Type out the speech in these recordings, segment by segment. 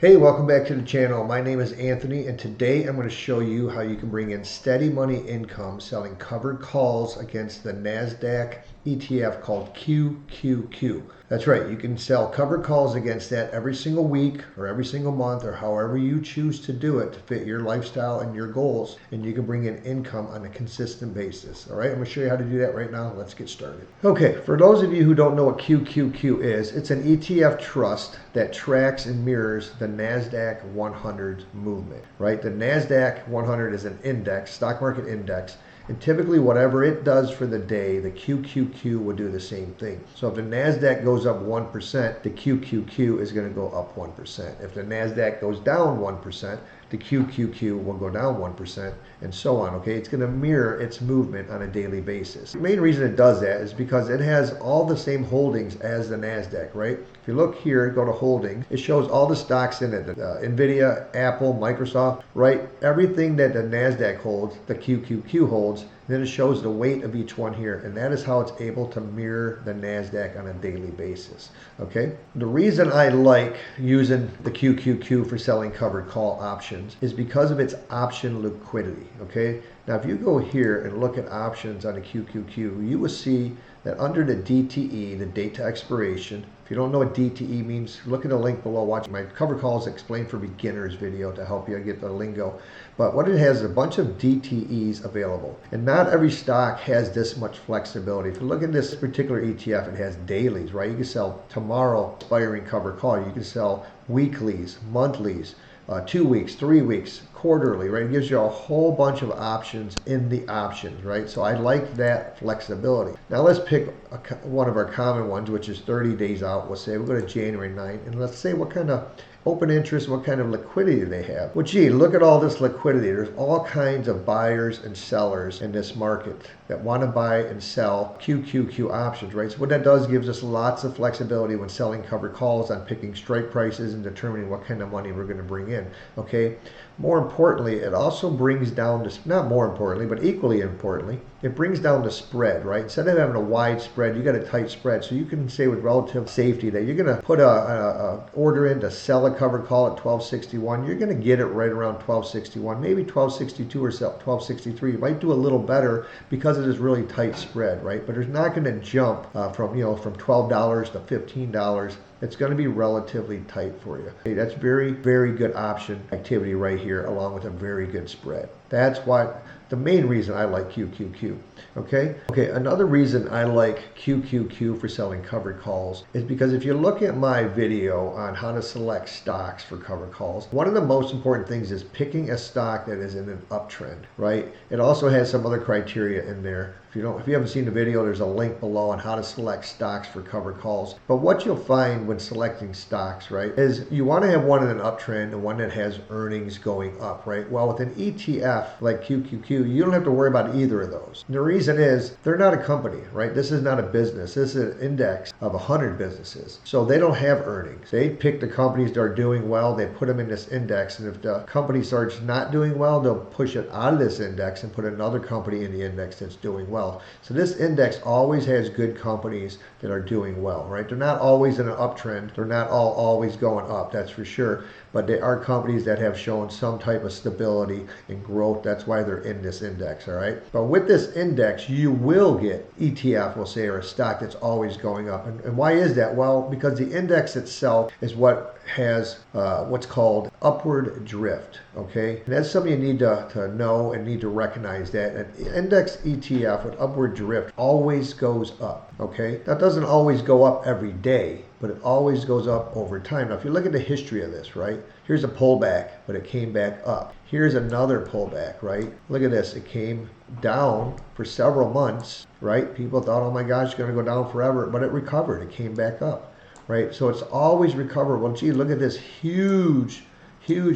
Hey, welcome back to the channel. My name is Anthony, and today I'm going to show you how you can bring in steady money income selling covered calls against the Nasdaq ETF called QQQ. That's right, you can sell covered calls against that every single week or every single month or however you choose to do it to fit your lifestyle and your goals, and you can bring in income on a consistent basis. All right, I'm going to show you how to do that right now. Let's get started. Okay, for those of you who don't know what QQQ is, it's an ETF trust that tracks and mirrors the Nasdaq 100 movement, right? The Nasdaq 100 is an index, stock market index, and typically whatever it does for the day, the QQQ will do the same thing. So if the Nasdaq goes up 1%, the QQQ is going to go up 1%. If the Nasdaq goes down 1%, the QQQ will go down 1%, and so on, okay? It's going to mirror its movement on a daily basis. The main reason it does that is because it has all the same holdings as the Nasdaq, right? If you look here, go to holdings, it shows all the stocks in it, NVIDIA, Apple, Microsoft, right? Everything that the Nasdaq holds, the QQQ holds, and then it shows the weight of each one here, and that is how it's able to mirror the Nasdaq on a daily basis, okay? The reason I like using the QQQ for selling covered call options is because of its option liquidity, okay? Now, if you go here and look at options on the QQQ, you will see that under the DTE, the date to expiration, if you don't know what DTE means, look at the link below. Watch my cover calls explained for beginners video to help you get the lingo. But what it has is a bunch of DTEs available. And not every stock has this much flexibility. If you look at this particular ETF, it has dailies, right? You can sell tomorrow expiring cover call. You can sell weeklies, monthlies, 2 weeks, 3 weeks, quarterly, right? It gives you a whole bunch of options in the options, right? So I like that flexibility. Now let's pick one of our common ones, which is 30 days out. We'll say we go to January 9th, and let's say what kind of open interest, what kind of liquidity they have. Well, gee, look at all this liquidity. There's all kinds of buyers and sellers in this market that want to buy and sell QQQ options, right? So what that does gives us lots of flexibility when selling covered calls on picking strike prices and determining what kind of money we're going to bring in, okay? More importantly, it also brings down this, not more importantly, but equally importantly, it brings down the spread, right? Instead of having a wide spread, you got a tight spread. So you can say with relative safety that you're going to put a order in to sell a covered call at 1261. You're going to get it right around 1261, maybe 1262 or 1263. You might do a little better because it is really tight spread, right? But it's not going to jump from $12 to $15. It's going to be relatively tight for you. Okay, that's very, very good option activity right here, along with a very good spread. That's why the main reason I like QQQ. Okay, another reason I like QQQ for selling covered calls is because if you look at my video on how to select stocks for covered calls, one of the most important things is picking a stock that is in an uptrend, right? It also has some other criteria in there. If you haven't seen the video, there's a link below on how to select stocks for covered calls. But what you'll find when selecting stocks, right, is you want to have one in an uptrend and one that has earnings going up, right? Well, with an ETF like QQQ, you don't have to worry about either of those. And the reason is they're not a company, right? This is not a business. This is an index of 100 businesses. So they don't have earnings. They pick the companies that are doing well, they put them in this index, and if the company starts not doing well, they'll push it out of this index and put another company in the index that's doing well. So this index always has good companies that are doing well, right? They're not always in an uptrend. They're not always going up, that's for sure. But they are companies that have shown some type of stability and growth. That's why they're in this index, all right? But with this index, you will get ETF, we'll say, or a stock that's always going up. And why is that? Well, because the index itself is what has what's called upward drift, okay? And that's something you need to know and need to recognize that an index ETF with upward drift always goes up, okay? That doesn't always go up every day, but it always goes up over time. Now, if you look at the history of this, right? Here's a pullback, but it came back up. Here's another pullback, right? Look at this. It came down for several months, right? People thought, oh my gosh, it's going to go down forever, but it recovered. It came back up, right? So it's always recovered. Well, gee, look at this huge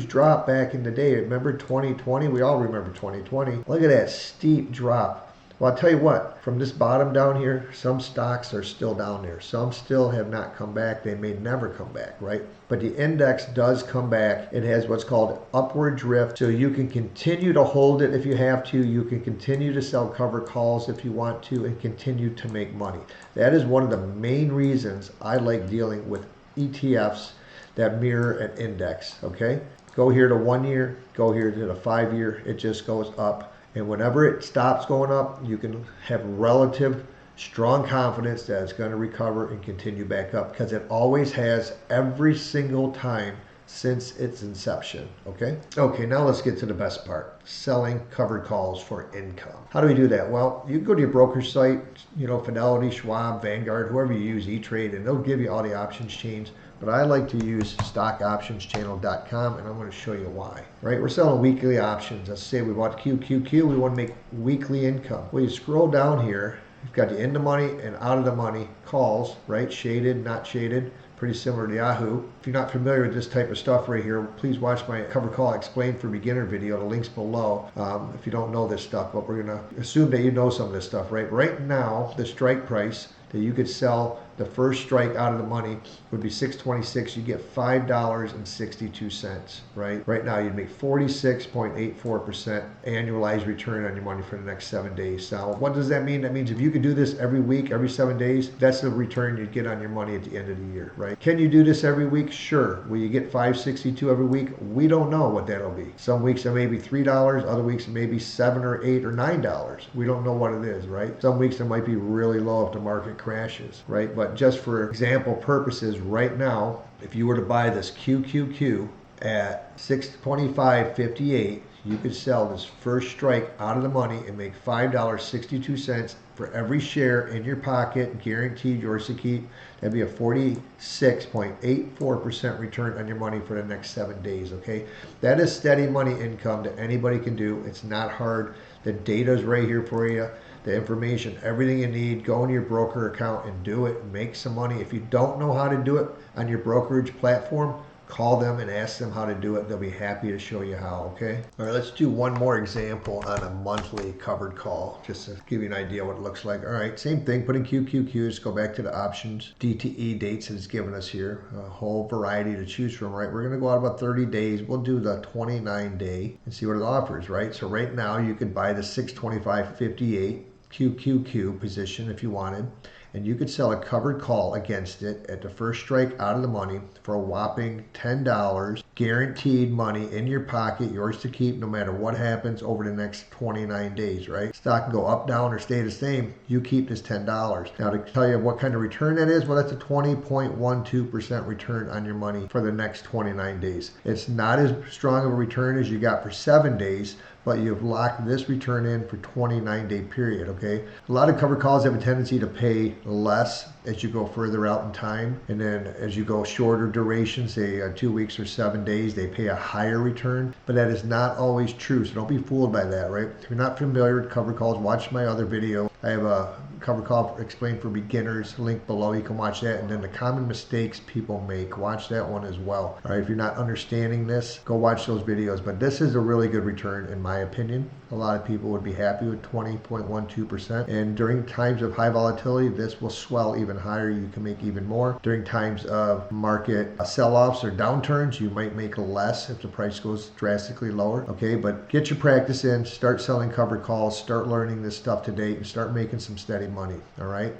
drop back in the day. Remember 2020? We all remember 2020. Look at that steep drop. Well, I'll tell you what, from this bottom down here, some stocks are still down there. Some still have not come back. They may never come back, right? But the index does come back. It has what's called upward drift. So you can continue to hold it if you have to. You can continue to sell covered calls if you want to and continue to make money. That is one of the main reasons I like dealing with ETFs that mirror an index, okay? Go here to 1 year, go here to the 5 year, it just goes up. And whenever it stops going up, you can have relative strong confidence that it's going to recover and continue back up, because it always has every single time since its inception, okay? Okay, now let's get to the best part, selling covered calls for income. How do we do that? Well, you can go to your brokerage site, Fidelity, Schwab, Vanguard, whoever you use, E-Trade, and they'll give you all the options chains. But I like to use stockoptionschannel.com, and I'm going to show you why. Right, we're selling weekly options. Let's say we bought QQQ, we want to make weekly income. Well, you scroll down here, you've got the in the money and out of the money calls, right? Shaded, not shaded, pretty similar to Yahoo. If you're not familiar with this type of stuff right here, please watch my cover call explain for beginner video. The link's below if you don't know this stuff, but we're going to assume that you know some of this stuff, right? Right now, the strike price that you could sell the first strike out of the money would be $6.26. You get $5.62, right? Right now you'd make 46.84% annualized return on your money for the next 7 days. Now, what does that mean? That means if you could do this every week, every 7 days, that's the return you'd get on your money at the end of the year, right? Can you do this every week? Sure. Will you get $5.62 every week? We don't know what that'll be. Some weeks it may be $3, other weeks it may be $7 or $8 or $9. We don't know what it is, right? Some weeks it might be really low if the market crashes, right? But just for example purposes, right now, if you were to buy this QQQ at $625.58, you could sell this first strike out of the money and make $5.62 for every share in your pocket, guaranteed, yours to keep. That'd be a 46.84% return on your money for the next 7 days, okay? That is steady money income that anybody can do. It's not hard. The data's right here for you. The information, everything you need, go into your broker account and do it and make some money. If you don't know how to do it on your brokerage platform, call them and ask them how to do it. They'll be happy to show you how, okay? All right, let's do one more example on a monthly covered call, just to give you an idea what it looks like. All right, same thing, put in QQQs, go back to the options, DTE dates that it's given us here, a whole variety to choose from, right? We're gonna go out about 30 days. We'll do the 29 day and see what it offers, right? So right now you could buy the 625.58 QQQ position if you wanted, and you could sell a covered call against it at the first strike out of the money for a whopping $10, guaranteed money in your pocket, yours to keep no matter what happens over the next 29 days, right? Stock can go up, down, or stay the same. You keep this $10. Now, to tell you what kind of return that is, well, that's a 20.12% return on your money for the next 29 days. It's not as strong of a return as you got for 7 days, but you've locked this return in for 29-day period, okay? A lot of covered calls have a tendency to pay less as you go further out in time, and then as you go shorter duration, say 2 weeks or 7 days, they pay a higher return, but that is not always true, so don't be fooled by that, right? If you're not familiar with covered calls, watch my other video. I have a covered call explained for beginners, link below, you can watch that, and then the common mistakes people make, watch that one as well. All right, if you're not understanding this, go watch those videos, but this is a really good return in my opinion. A lot of people would be happy with 20.12%, and during times of high volatility, this will swell even higher. You can make even more. During times of market sell-offs or downturns, you might make less if the price goes drastically lower, okay? But get your practice in, start selling covered calls, start learning this stuff today, and start making some steady money, all right?